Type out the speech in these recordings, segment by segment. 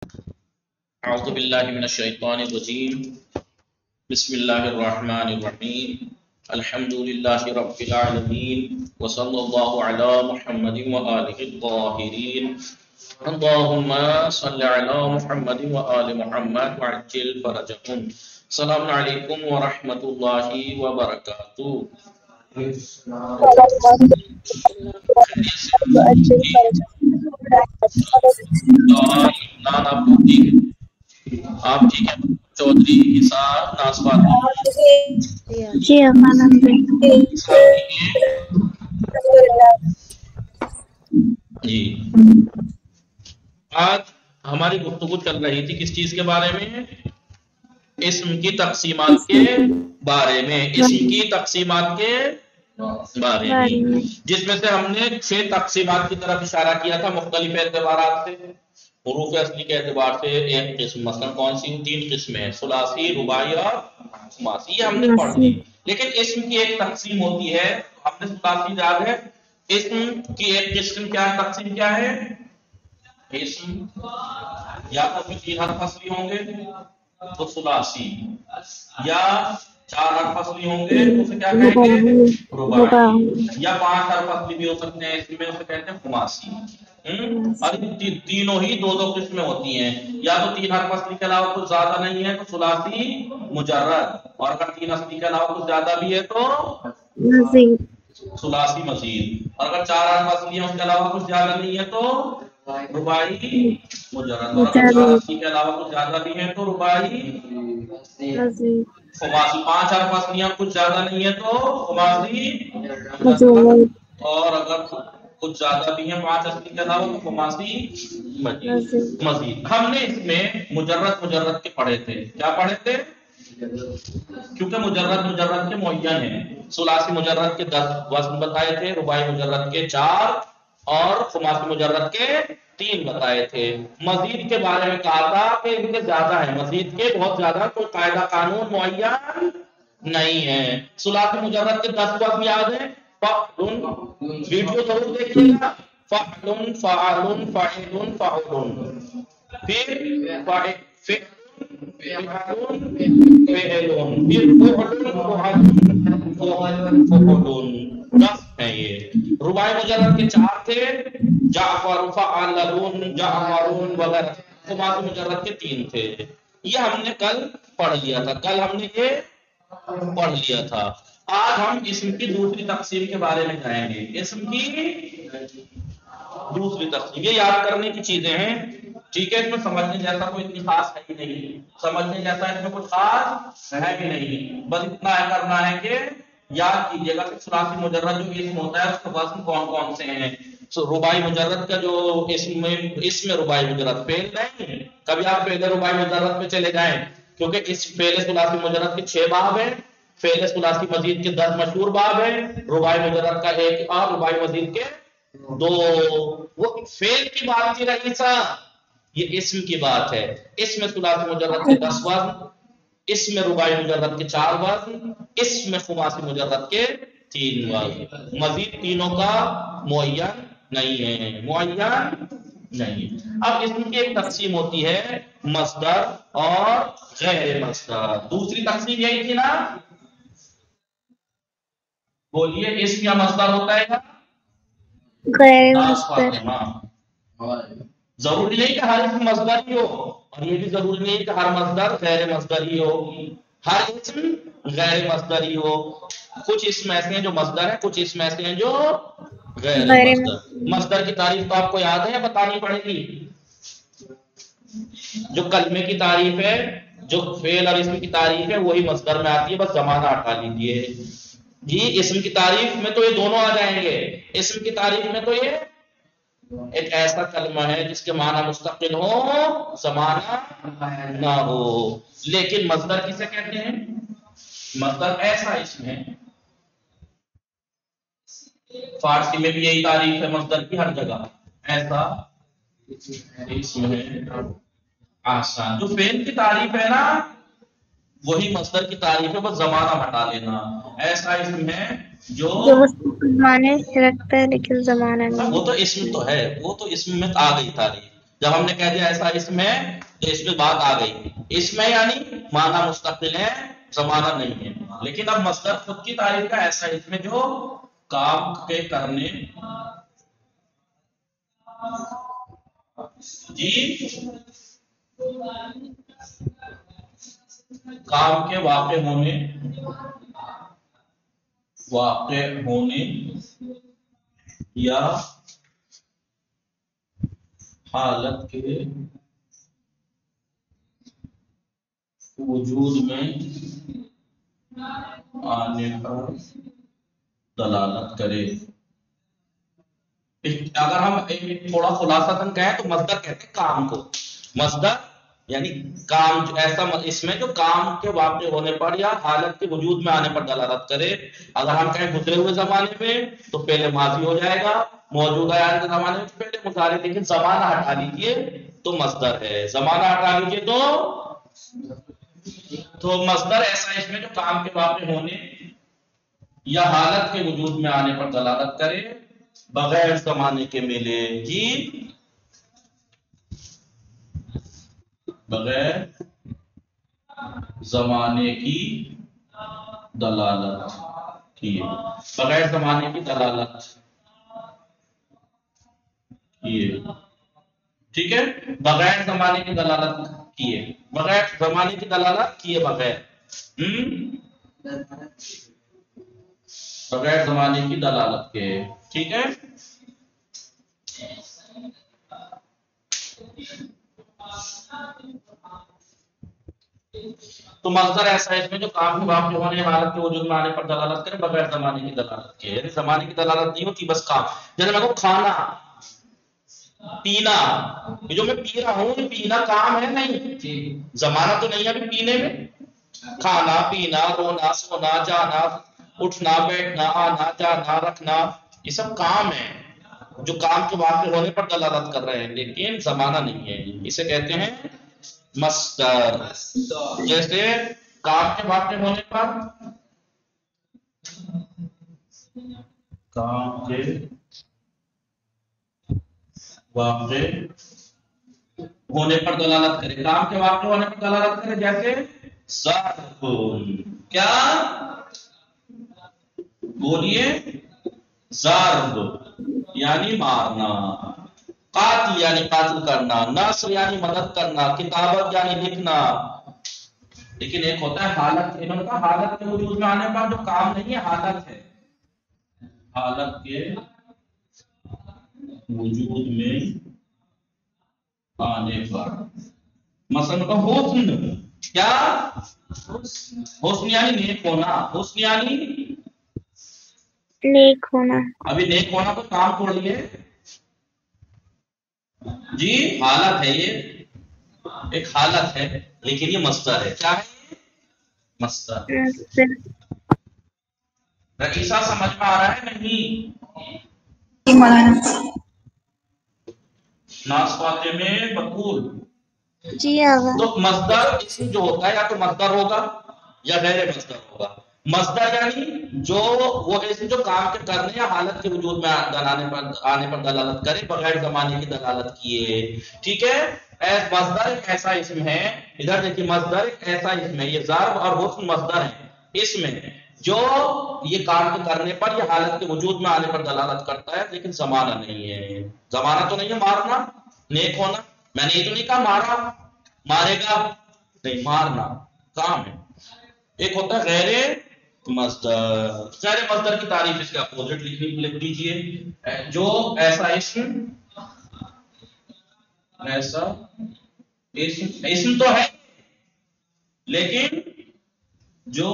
اعوذ باللہ من الشیطان الرجیم بسم اللہ الرحمن الرحیم الحمد للہ رب العالمین وصلی اللہ علی محمد وآلہ الطاہرین اللہم صلی علی محمد وآل محمد وعجل فرجہم. السلام علیکم ورحمۃ اللہ وبرکاتہ. آپ ٹھیک ہیں؟ چودھری حساب ناسوات جی جی. آج ہماری گفتگو چل رہی تھی کس چیز کے بارے میں؟ اسم کی تقسیمات کے بارے میں. اسم کی تقسیمات کے بارے میں جس میں سے ہم نے 6 تقسیمات کی طرف اشارہ کیا تھا مختلف اعتبارات سے. حروف اصلی کے اعتبار سے ایک قسم، مثلا کون سی 3 قسمیں ہیں، ثلاثی، رباعی اور خماسی، یہ ہم نے پڑھ لی. لیکن اسم کی ایک تقسیم ہوتی ہے، ہم نے ثلاثی یاد ہے. اسم کی ایک قسم کیا تقسیم کیا ہے؟ اسم یا تو 3 حرف اصلی ہوں گے تو ثلاثی، یا 4 حرف اصلی ہوں گے تو اسے کیا کہیں گے؟ رباعی. یا 5 حرف اصلی بھی ہو سکتے ہیں اس میں، اسے کہتے ہیں خماسی. اور تینوں ہی 2 قسمیں ہوتی ہیں. یا تو 3 حرف اصلی کے علاوہ کچھ زیادہ نہیں ہے تو ثلاثی مجرد، اور اگر 3 اصلی کے علاوہ کچھ زیادہ بھی ہے تو ثلاثی مزید، اور اگر 4 حرف اصلی ہیں اس کے علاوہ کچھ زیادہ نہیں ہے تو رباعی مجرد، اور اگر 4 اصلی کے علاوہ کچھ زیادہ بھی ہیں تو رباعی خماسی. 5 حرف اصلی ہیں کچھ زیادہ نہیں ہے تو خماسی، اور اگر کچھ زیادہ بھی ہیں 5 اصلی کے علاوہ تو خماسی مزید. ہم نے اس میں مجرد کے پڑھے تھے. کیا پڑھے تھے؟ کیونکہ مجرد کے معین ہیں. ثلاثی مجرد کے 10 وزن بتائے تھے، رباعی مجرد کے 4 اور خماسی مجرد کے 3 بتائے تھے. مزید کے بارے میں کہا تھا کہ ان کے زیادہ ہیں، مزید کے بہت زیادہ، کوئی قاعدہ قانون معین نہیں ہے. ثلاثی مجرد کے 10 وزن یاد ہیں؟ فعل، ویڈیو ضرور دیکھیے گا. فعل، فعال، فاعل، فعول، پھر فعل، فعل، فعل، 10 ہیں یہ. رباعی مجرد کے 4 تھے، جعفر، فعلون، جعفرون وغیرہ. خماسی مجرد کے 3 تھے. یہ ہم نے کل پڑھ لیا تھا، پڑھ لیا تھا. آج ہم اسم کی دوسری تقسیم کے بارے میں جائیں گے. اسم کی دوسری تقسیم، یہ یاد کرنے کی چیزیں ہیں، ٹھیک ہے؟ اس میں سمجھنے جیسا کوئی اتنی خاص ہے ہی نہیں، سمجھنے جیسا اس میں کچھ خاص ہے ہی نہیں. بس اتنا کرنا ہے کہ یاد کیجیے گا کہ ثلاثی مجرد جو اسم ہوتا ہے اس کے وزن کون کون سے ہیں. رباعی مجرد کا جو اسم رباعی مجرد فعل نہیں. کبھی آپ فعل رباعی مجرد پہ چلے جائیں، کیونکہ اس فعل ثلاثی مجرد کے 6 باب ہیں، فعل ثلاثی مزید کے 10 مشہور باب ہیں، رباعی مجرد کا 1 اور رباعی مزید کے 2. وہ فعل کی بات تھی رئیسا، یہ اسم کی بات ہے. اسم ثلاثی مجرد کے 10 وزن، اسم رباعی مجرد کے 4 وزن، اسم خماسی مجرد کے 3 وزن. مزید تینوں کا معین نہیں ہے. اب اسم کی ایک تقسیم ہوتی ہے مصدر اور غیر مصدر. دوسری تقسیم یہی تھی نا؟ بولیے، اسم یا مصدر ہوتا ہے نا؟ غیر مصدر. ضروری نہیں کہ ہر اسم مصدر ہی ہو، اور یہ بھی ضروری نہیں کہ ہر مصدر غیر مصدر ہی ہو. ہر اسم غیر مصدر ہی ہو. کچھ اسم ایسے ہیں جو مصدر ہیں، کچھ اسم ایسے ہیں جو غیر مصدر. مصدر کی تعریف تو آپ کو یاد ہے یا بتانی پڑے گی؟ جو کلمے کی تعریف ہے، جو فعل اور اسم کی تعریف ہے، وہی مصدر میں آتی ہے، بس زمانہ ہٹا لیجیے. جی، اسم کی تعریف میں تو یہ دونوں آ جائیں گے. اسم کی تعریف میں تو یہ ایک ایسا کلمہ ہے جس کے معنی مستقل ہو، زمانہ نہ ہو. لیکن مصدر کسے کہتے ہیں؟ مصدر ایسا اسم ہے، فارسی میں بھی یہی تعریف ہے مصدر کی ہر جگہ، ایسا اسم ہے آسان. جو فعل کی تعریف ہے نا وہی مصدر کی تعریف ہے، بس زمانہ ہٹا لینا. ایسا اسم ہے جو معنی رکھتا ہے لیکن زمانہ نہیں. وہ تو اسم تو ہے، وہ تو اسم میں آ گئی تعریف. جب ہم نے کہہ دیا ایسا اسم ہے تو اس میں بات آ گئی، اسم ہے یعنی معنی مستقل ہے، زمانہ نہیں ہے. لیکن اب مصدر خود کی تعریف کا ایسا اسم ہے جو کام کے کرنے جی کام کے واقع ہونے یا حالت کے وجود میں آنے پر دلالت کرے. اگر ہم تھوڑا خلاصہ کہیں تو مصدر کہتے ہیں کام کو. مصدر یعنی کام ایسا اس میں جو کام کے واقع ہونے پر یا حالت کے وجود میں آنے پر دلالت کرے. اگر ہم کہیں گزرے ہوئے زمانے میں تو پہلے ماضی ہو جائے گا، موجودہ یعنی کے زمانے میں پہلے مضارع، لیکن زمانہ ہٹا لیجیے تو مصدر ہے. زمانہ ہٹا لیجیے تو مصدر ایسا اس میں جو کام کے واقع ہونے یا حالت کے وجود میں آنے پر دلالت کرے بغیر زمانے کے ملے. جی بغیر زمانے کی دلالت کیے، بغیر زمانے کی دلالت کیے. ٹھیک ہے، بغیر زمانے کی دلالت کیے، بغیر زمانے کی دلالت کیے بغیر بغیر زمانے کی دلالت کے. ٹھیک ہے، تو مصدر ایسا ہے اس میں جو کام کے واقع ہونے حالت کے وجود میں آنے پر دلالت کرے بغیر زمانے کی دلالت کے. یعنی زمانے کی دلالت نہیں ہوتی، بس کام. جیسے میں کو کھانا پینا، یہ جو میں پی رہا ہوں یہ پینا کام ہے نہیں، زمانہ تو نہیں ہے ابھی پینے میں. کھانا پینا رونا سونا جانا اٹھنا بیٹھنا آنا جانا رکھنا یہ سب کام ہے جو کام کے واقع ہونے پر دلالت کر رہے ہیں، لیکن زمانہ نہیں ہے. اسے کہتے ہیں مصدر. جیسے کام کے واقع ہونے پر کام کے واقع ہونے پر دلالت کرے، کام کے واقع ہونے پر دلالت کرے. جیسے ضرب، کیا بولیے، ضرب یعنی مارنا، قاتل یعنی قاتل کرنا، نصر یعنی مدد کرنا، کتابت یعنی لکھنا. لیکن ایک ہوتا ہے حالت، انہوں نے کہا حالت کے وجود میں آنے پر جو کام نہیں ہے حالت ہے، حالت کے وجود میں آنے پر. مثلا کا حسن، کیا حسن یعنی نیک ہونا، حسن یعنی نیک ہونا. ابھی نیک ہونا تو کام چھوڑ لیے جی، حالت ہے، یہ ایک حالت ہے لیکن یہ مصدر ہے. کیا ہے مصدر؟ رئیسہ سمجھ میں آ رہا ہے نہیں؟ ناس فاتح میں بقول جی آغا. تو مصدر اسم جو ہوتا ہے یا تو مصدر ہوگا یا غیر مصدر ہوگا. مصدر یعنی جو وہ اسم جو کام کے کرنے یا حالت کے وجود میں آنے پر دلالت کرے بغیر زمانے کی دلالت کیے. ٹھیک ہے، مصدر ایک ایسا اسم ہے، ادھر دیکھیے مصدر ایک ایسا اسم ہے، یہ ضرب اور حسن مصدر ہے اسم ہے جو یہ کام کے کرنے پر یا حالت کے وجود میں آنے پر دلالت کرتا ہے لیکن زمانہ نہیں ہے. زمانہ تو نہیں ہے مارنا نیک ہونا، میں نے یہ تو نہیں کہا مارا مارے گا نہیں، مارنا کام ہے. ایک ہوتا ہے غیر مصدر. غیر مصدر کی تعریف اس کے اپوزٹ لکھ دیجیے، جو ایسا اسم تو ہے لیکن جو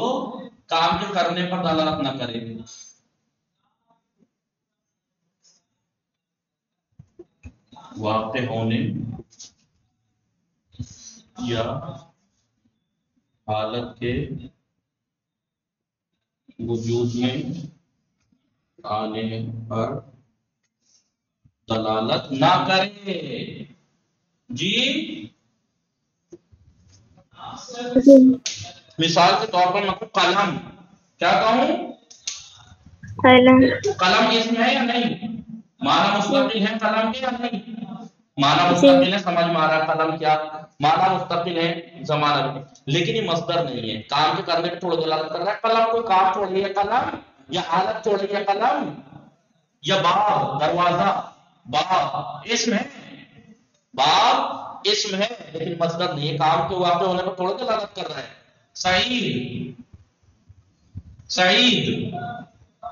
کام کے کرنے پر دلالت نہ کرے. واقع ہونے یا حالت کے وجود میں آنے پر دلالت نہ کرے. جی مثال کے طور پر میں قلم، کیا کہوں؟ قلم. قلم اسم ہے یا نہیں؟ معنی مستقل ہے قلم کے یا نہیں؟ معنی مستقل ہے، سمجھ میں آ رہا ہے قلم کیا معنی مستقل ہے، زمانہ بھی، لیکن یہ مصدر نہیں ہے، کام کے کرنے پہ تھوڑا دلالت کر رہا ہے۔ قلم کوئی کام تھوڑی ہے قلم، یا حالت تھوڑی ہے قلم، یا باب دروازہ، باب اسم ہے، باب اسم ہے لیکن مصدر نہیں ہے، کام کے واقع ہونے پر تھوڑا دلالت کر رہا ہے۔ سعید، سعید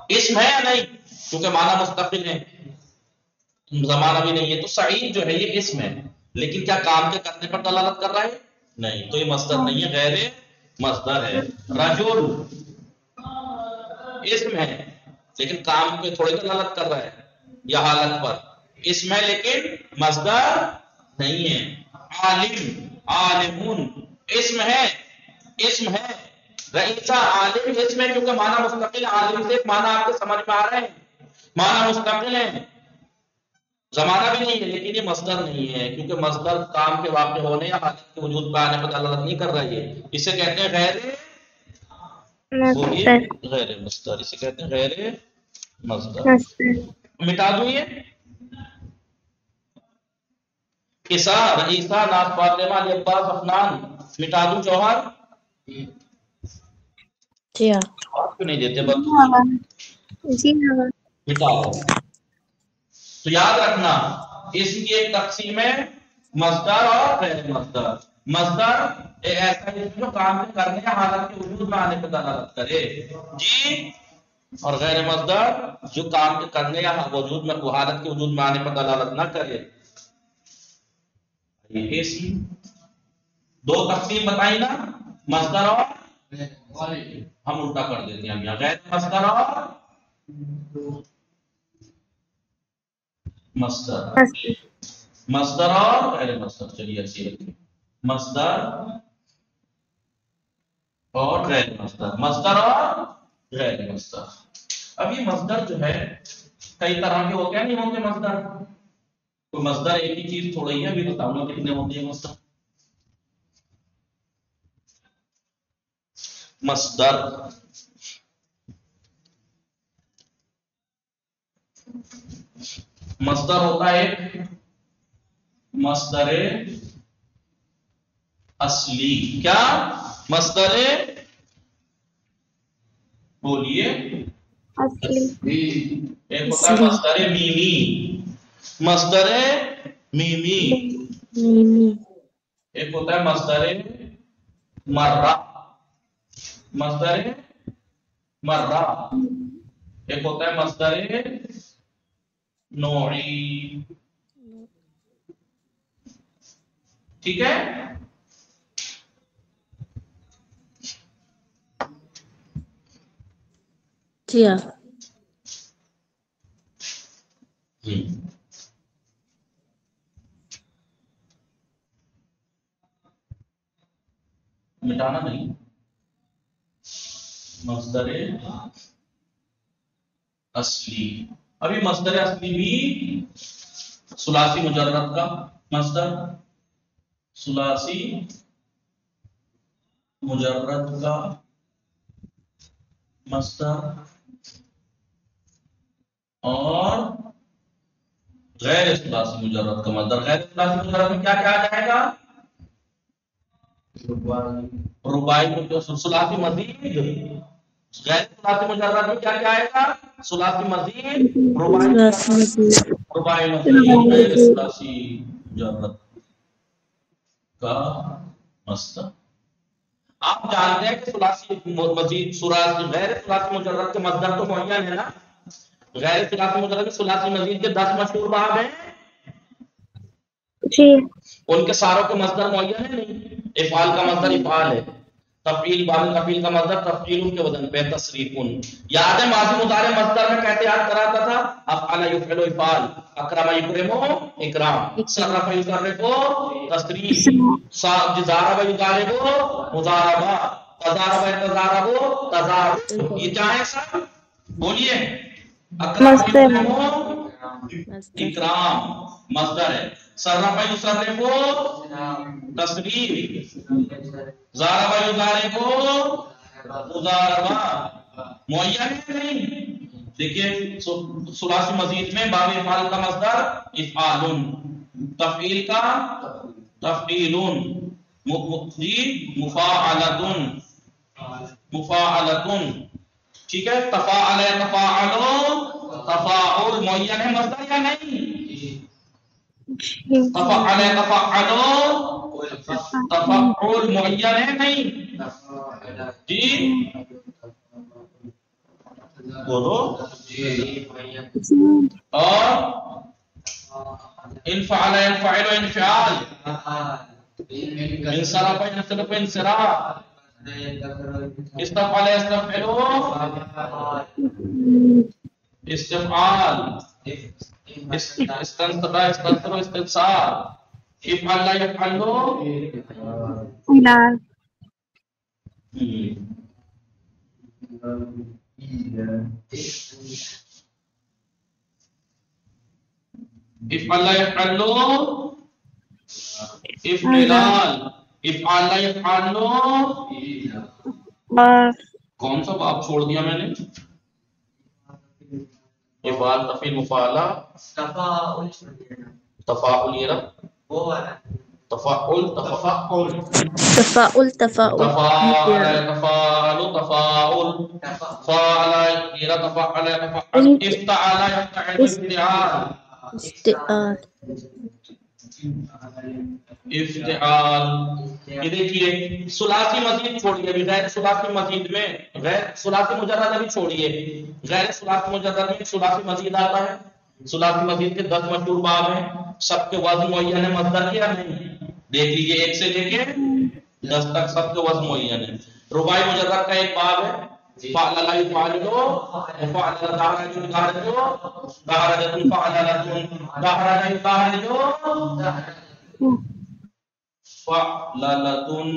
اسم ہے یا نہیں؟ کیونکہ معنی مستقل ہے، زمانہ بھی نہیں ہے، تو سعید جو ہے یہ اسم ہے، لیکن کیا کام کے کرنے پر دلالت کر رہا ہے؟ نہیں، تو یہ مصدر نہیں ہے، غیر مصدر ہے۔ رجل اسم ہے لیکن کام پہ تھوڑی دلالت کر رہا ہے، یا حالت پر، اسم ہے لیکن مصدر نہیں ہے۔ عالم، عالمون اسم ہے، اسم ہے۔ رئیسہ عالم اسم ہے کیونکہ معنی مستقل، عالم سے ایک معنی آپ کے سمجھ میں آ رہے ہیں، معنی مستقل ہے، زمانہ بھی نہیں ہے، لیکن یہ مصدر نہیں ہے کیونکہ مصدر کام کے واقع ہونے یا حالت کے وجود پہ آنے پر دلالت نہیں کر رہا ہے، اسے کہتے ہیں غیر، بولیے غیر مصدر، اسے کہتے ہیں غیر مصدر۔ مٹا دوں یہ عیسیٰ، رئیسہ، ناس فاطمہ، علی عباس، افنان، مٹا دوں جوہر؟ جی ہاں، جواب کیوں نہیں دیتے بس؟ جی ہاں، مٹا دو۔ تو یاد رکھنا اس کی ایک تقسیم ہے مصدر اور غیر مصدر۔ مصدر ایک ایسا جسم جو کام کے کرنے یا حالت کے وجود میں آنے پر دلالت کرے جی، اور غیر مصدر جو کام کے کرنے یا وجود میں حالت کے وجود میں آنے پر دلالت نہ کرے۔ یہ دو تقسیم بتائی نا، مصدر اور ہم الٹا کر دیتے ہیں، ہم یہاں غیر مصدر اور مصدر، مصدر اور غیر مصدر۔ چلیے اچھی رکھیے، مصدر اور غیر مصدر، مصدر اور غیر مصدر۔ اب یہ مصدر جو ہے کئی طرح کے ہوتے ہیں، نہیں ہوتے مصدر؟ کوئی مصدر ایک ہی چیز تھوڑی ہے، ابھی بتاؤں گا کتنے ہوتے ہیں مصدر۔ مصدر مصدر ہوتا ہے ایک مصدر اصلی، کیا مصدر بولیے ایک ہوتا ہے مصدر میمی، مصدر میمی، ایک ہوتا ہے مصدر مرہ، مصدر مرہ، ایک ہوتا ہے مصدر نوعی، ٹھیک ہے؟ جی ہاں، مٹانا نہیں، مصدر اصلی۔ ابھی مصدر اصلی بھی ثلاثی مجرد کا مصدر، ثلاثی مجرد کا مصدر، اور غیر ثلاثی مجرد کا مصدر۔ غیر ثلاثی مجرد میں کیا کیا آ جائے گا؟ رباعی ثلاثی مزید، غیر ثلاثی مجرد میں کیا کیا آئے گا؟ ثلاثی مزید، رباعی مزید، غیر ثلاثی مجرد کا مصدر۔ آپ جانتے ہیں کہ ثلاثی مزید، ثلاثی غیر ثلاثی مجرد کے مصدر تو معین ہے نا؟ غیر ثلاثی مجرد میں ثلاثی مزید کے 10 مشہور باب ہیں جی، ان کے ساروں کے مصدر معین ہے نہیں؟ افعال کا مصدر افعال ہے، تفعیل باب تفعیل کا مصدر تفعیل کے وزن پہ تصریف۔ یاد ہے ماضی مضارع مصدر میں کہتے یاد کراتا تھا افعل یفعل افعال، اکرم یکرم اکرام، صرف یصرف تصریف، ضارب یضارب مضاربہ، تضارب یتضارب تضارب۔ یہ کیا ہے سب؟ بولیے، اکرم یکرم اکرام مصدر ہے، صرف یصرف تصریف، ضارب یضارب مضاربہ، معین ہے نہیں؟ دیکھیے ثلاثی مزید میں باب افعال کا مصدر افعال، تفعیل کا تفعیلون، جی مفاعلتن مفاعلتن، ٹھیک ہے. تفاعل تفاعلو، تفاعل معین ہے مصدر یا نہیں؟ تفاعل تفاعلو تفاعل معین ہے نہیں؟ جی بولو. اور انفعل ينفعل انفعال، انصرف ينصرف انصراف، استفعل يستفعل استفعال، استنصر يستنصر استنصار، افعل يفعل افعال. افعل يفعل افعلال، افعل يفعل. کون سا باب چھوڑ دیا میں نے؟ افعال تفعیل مفاعلہ تفاعل، یہ رہا وہ والا تفاعل تفاعل تفاعل تفاعل تفاعل تفاعل تفاعل فاعل، یہ رہا تفاعل تفاعل. افتعل يفتعل افتعال، استعال. افتعال. یہ دیکھیے ثلاثی مزید چھوڑیے، ابھی غیر ثلاثی مزید میں غیر ثلاثی مجرد ابھی چھوڑیے، غیر ثلاثی مجرد میں ثلاثی مزید آتا ہے. ثلاثی مزید کے 10 مشہور باب ہیں، سب کے وزن معین ہے مصدر کے یا نہیں؟ دیکھ لیجیے 1 سے لے کے 10 تک سب کے وزن معین ہے. رباعی مجرد کا ایک باب ہے، فعل لا يفعل وفعل دهرج دهرج دهرج فعل دهرج دهرج فعللتن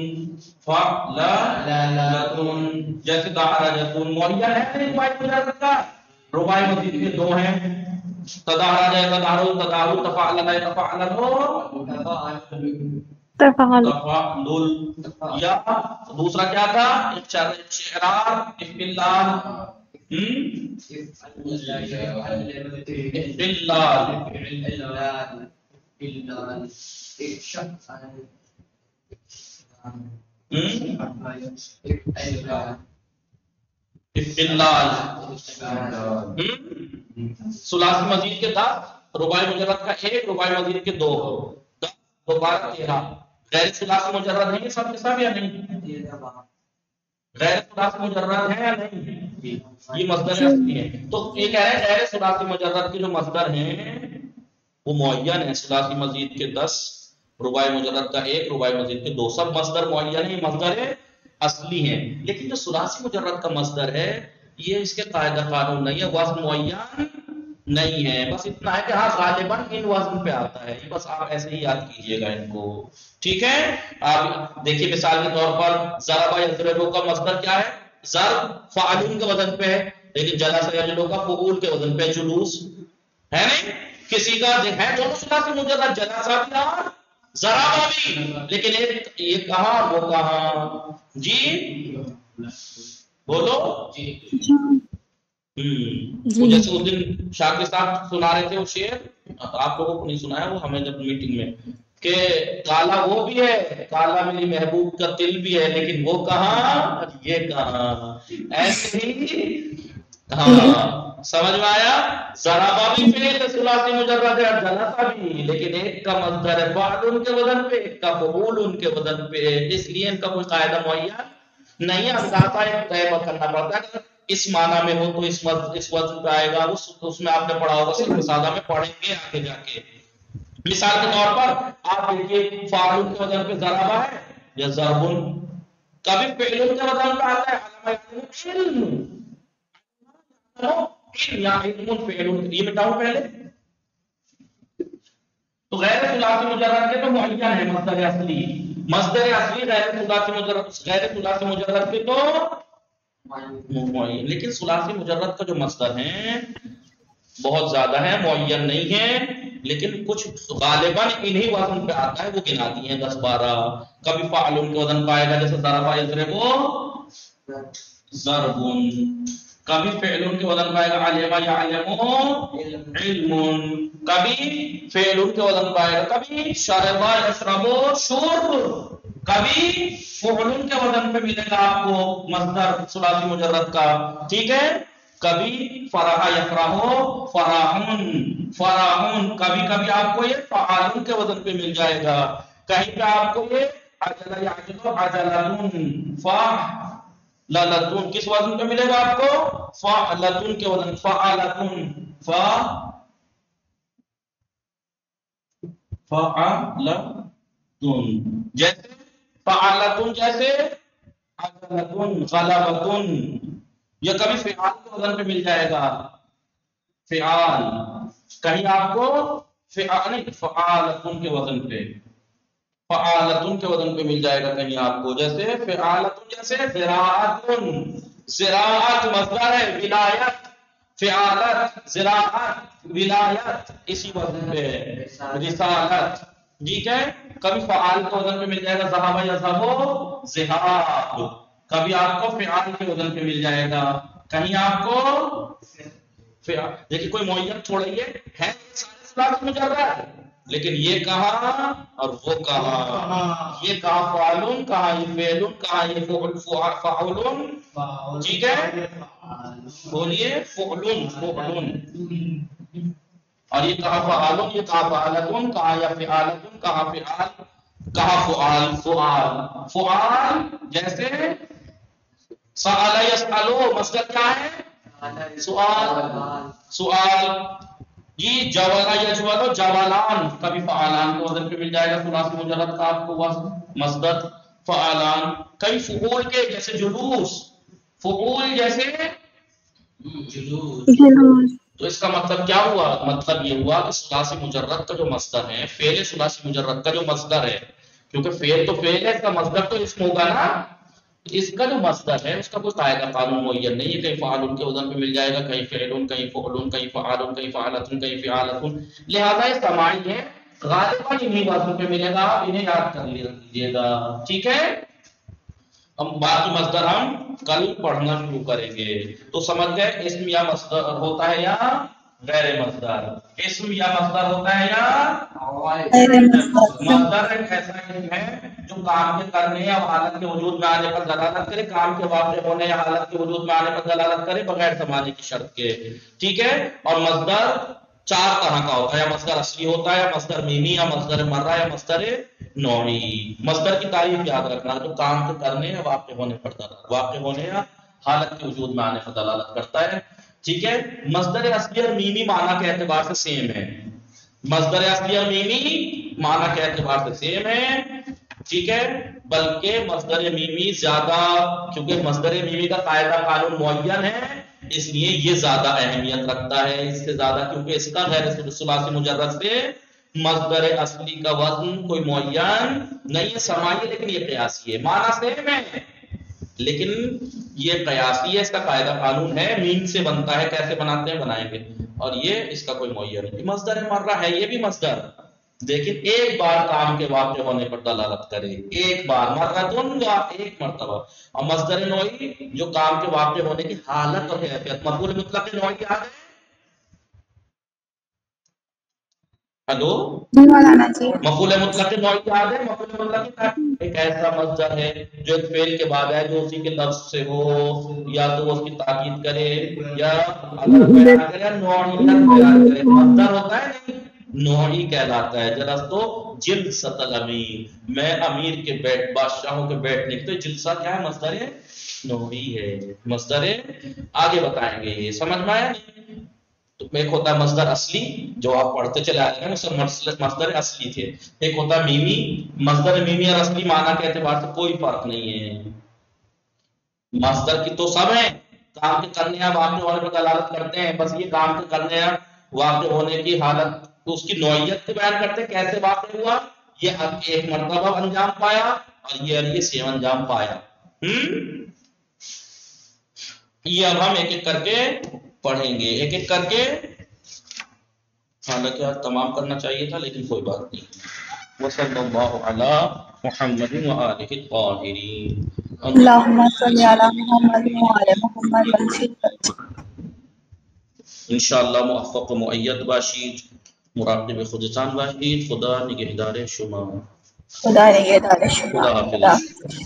فعللتن، جیسے دہرجتن معین ہے رباعی مجرد کا. رباعی مزید کے 2 ہیں، تدہرج تدہرج تدہرج تفعلل تفعلل تفعلل. یا دوسرا کیا تھا؟ شعرار افعلال ثلاثی مزید کے 10، رباعی مجرد کا 1، رباعی مزید کے 2، 10 2 12 13. غیر ثلاثی مجرد ہیں یہ سب کے سب یا نہیں؟ غیر ثلاثی مجرد ہیں یا نہیں؟ یہ مصدر اصلی ہے. تو یہ کہہ رہے ہیں غیر ثلاثی مجرد کے جو مصدر ہیں وہ معین ہے. ثلاثی مزید کے 10، رباعی مجرد کا 1، رباعی مزید کے 2، سب مصدر معین ہیں، مصدر اصلی ہیں. لیکن جو ثلاثی مجرد کا مصدر ہے یہ اس کے قاعدہ قانون نہیں ہے، وزن معین نہیں ہے. بس اتنا ہے کہ ہاں غالباً ان وزن پہ آتا ہے، بس آپ ایسے ہی یاد کیجئے گا ان کو. ٹھیک ہے. آپ دیکھیے مثال کے طور پر ضرب یضرب کا مصدر کیا ہے؟ ضرب فاعلون کے وزن پہ ہے، لیکن جلس یجلس کا فعول کے وزن پہ جلوس ہے نہیں. کسی کا ہے دونوں ثلاثی مجرد، جلس بھی اور ضرب بھی، لیکن ایک یہ کہاں وہ کہاں. جی بولو. جیسے اس دن شاکر صاحب سنا رہے تھے وہ شعر، آپ لوگوں کو نہیں سنایا، وہ ہمیں جب میٹنگ میں، کہ کالا وہ بھی ہے، کالا میری محبوب کا دل بھی ہے، لیکن وہ کہاں یہ کہاں. ایسے ہی ہاں سمجھ میں آیا. ضربا بھی فعل ثلاثی مجرد ہے، جلسا بھی، لیکن ایک کا مصدر ہے فاعل ان کے وزن پہ، ایک کا فعول ان کے وزن پہ، اس لیے ان کا کوئی قاعدہ معین نہیں ہے. اندازہ ایک طے کرنا پڑتا ہے. اس معنی میں ہو تو اس وزن پہ آئے گا، اس میں آپ نے پڑھا ہوگا، صرف سادہ میں پڑھیں گے آگے جا کے. مثال کے طور پر آپ دیکھیے فاعل کے وزن پہ ضربا ہے یا ضربن، کبھی فعل کے وزن پہ آتا ہے علم یا علم فعل، یہ بتاؤ پہلے. تو غیر ثلاثی مجرد کے تو معین ہے مصدر اصلی، مصدر اصلی غیر ثلاثی مجرد کے تو معین. لیکن ثلاثی مجرد کا جو مصدر ہیں بہت زیادہ ہے، معین نہیں ہے، لیکن کچھ غالباً انہی وزن پہ آتا ہے، وہ گنا دیے ہیں 10 12. کبھی فاعل کے وزن پہ آئے گا، جیسے ضرب یضرب ضربن، کبھی فعلون کے وزن پائے گا علما یعلمو علم، کبھی فعلون کے وزن پائے گا، کبھی شربا یشربو شرب، کبھی فعلون کے وزن پہ ملے گا آپ کو مصدر ثلاثی مجرد کا، ٹھیک ہے، کبھی فرح یفرحو فراحن فراحن، کبھی کبھی آپ کو یہ فعالن کے وزن پہ مل جائے گا، کہیں پہ آپ کو یہ عجل یعجلو عجلتن فعلتن کس وزن پہ ملے گا آپ کو؟ فعلتن کے وزن، فعلتن فعلتن، جیسے فعلتن جیسے عجلتن غلبتن، یہ کبھی فعال کے وزن پہ مل جائے گا، فعال، کہیں آپ کو فعال نہیں فعالتن کے وزن پہ، فعالتن کے وزن پہ مل جائے گا کہیں آپ کو، جیسے فعالتن جیسے زراعتن، زراعت مصدر ہے، ولایت، فعالت زراعت ولایت اسی وزن پہ ہے، رسالت، ٹھیک ہے، کبھی فعال کے وزن پہ مل جائے گا ذهب یذهب ذهاب، کبھی آپ کو فعال کے وزن پہ مل جائے گا، کہیں آپ کو دیکھیے کوئی معین چھوڑیے ہے سارے ثلاثی مجرد، لیکن یہ کہا اور وہ کہا، یہ کہا فعلون، کہا یہ فعلون، کہا یہ فعلون، ٹھیک ہے، بولیے فعلون فعلون، اور یہ کہا فعلون، یہ کہا فعلتون، کہا یا فعالتون، کہا فعال، کہا فعال فعال فعال، جیسے سأل یسألو مصدر کیا ہے؟ سؤال سؤال، یہ جوالا یجولو جوالان، کبھی فعالان کے وزن پہ مل جائے گا ثلاثی مجرد کا آپ کو وزن مصدر فعالان، کبھی فعول کے جیسے جلوس، فعول جیسے جلوس، تو اس کا مطلب کیا ہوا؟ مطلب یہ ہوا کہ ثلاثی مجرد کا جو مصدر ہے، فعل ثلاثی مجرد کا جو مصدر ہے، کیونکہ فعل تو فعل ہے، اس کا مصدر تو اسم ہوگا نا، اس کا جو مصدر ہے اس کا کوئی قاعدہ قانون معین نہیں ہے، کہیں فعالون کے وزن پہ مل جائے گا، کہیں فعلون، کہیں فعلون، کہیں فعالون، کہیں فعالتون، کہیں فعالتون، لہذا یہ سماعی ہے، غالباً انہیں وزن پہ ملے گا، آپ انہیں یاد کر لیجیے گا، ٹھیک ہے، ہم باقی مصدر ہم کل پڑھنا شروع کریں گے، تو سمجھ گئے اسم یا مصدر ہوتا ہے یا غیر مصدر، اسم یا مصدر ہوتا ہے یا مصدر ایک ایسا اسم ہے جو کام کے کرنے یا حالت کے وجود میں آنے پر دلالت کرے، کام کے واقع ہونے یا حالت کے وجود میں آنے پر دلالت کرے بغیر زمانے کی شرط کے، ٹھیک ہے، اور مصدر چار طرح کا ہوتا ہے، یا مصدر اصلی ہوتا ہے، یا مصدر میمی، یا مصدر مرہ، یا مصدر نوعی۔ مصدر کی تعریف یاد رکھنا جو کام کے کرنے یا واقع ہونے پر دلالت، واقع ہونے یا حالت کے وجود میں آنے پر دلالت کرتا ہے، ٹھیک ہے، مصدر اصلی اور میمی معنی کے اعتبار سے سیم ہے، مصدر اصلی اور میمی معنی کے اعتبار سے سیم ہے، ٹھیک ہے، بلکہ مصدر میمی زیادہ، کیونکہ مصدر میمی کا قاعدہ قانون معین ہے اس لیے یہ زیادہ اہمیت رکھتا ہے اس سے زیادہ، کیونکہ اس کا غیر ثلاثی مجرد سے مصدر اصلی کا وزن کوئی معین نہیں ہے، سماعی ہے لیکن یہ قیاسی ہے، معنی سیم ہے لیکن یہ قیاسی ہے، اس کا قاعدہ قانون ہے، میم سے بنتا ہے، کیسے بناتے ہیں بنائیں گے، اور یہ اس کا کوئی معین نہیں، مصدر مرہ ہے یہ بھی مصدر، لیکن ایک بار کام کے واقع ہونے پر دلالت کرے، ایک بار مرتن یا ایک مرتبہ، اور مصدر نوعی جو کام کے واقع ہونے کی حالت اور کیفیت، مفعول مطلق نوعی یاد ہے؟ ہلو، مولانا جی، مفعول مطلق نوعی یاد ہے؟ مفعول مطلق ایک ایسا مصدر ہے جو ایک فعل کے بعد ہے، جو اسی کے لفظ سے ہو، یا تو اس کی تاکید کرے یا عدد بیان کرے یا نوعیت بیان کرے، مصدر ہوتا ہے نہیں نوعی کہلاتا ہے، جلستو جلسۃ الامیر، میں امیر کے بیٹھ بادشاہوں کے بیٹھنے کی، تو جلسہ کیا ہے؟ مصدر نوعی ہے، مصدر آگے بتائیں گے، یہ سمجھ میں آیا نہیں؟ تو ایک ہوتا ہے مصدر اصلی جو آپ پڑھتے چلے آ رہے ہیں، سب مصدر اصلی تھے، ایک ہوتا ہے میمی، مصدر میمی اور اصلی معنی کے اعتبار سے کوئی فرق نہیں ہے، مصدر کی تو سب ہیں، کام کے کرنے یا واقع ہونے پر دلالت کرتے ہیں، بس یہ کام کے کرنے یا واقع ہونے کی حالت تو اس کی نوعیت کو بیان کرتے ہیں، کیسے واقع ہوا، یہ اب ایک مرتبہ انجام پایا اور یہ سیم انجام پایا، یہ اب ہم ایک ایک کر کے پڑھیں گے، ایک ایک کر کے، حالانکہ آج تمام کرنا چاہیے تھا لیکن کوئی بات نہیں، وصلی اللہ علی محمد وآلہ الطاہرین۔ اللهم صل على محمد وعلى محمد وسلم. انشاءاللہ موفق و مؤید باشید، مراقب خودتان باشید. خدا نگهدار شما. خدا نگهدار شما. خدا حافظ.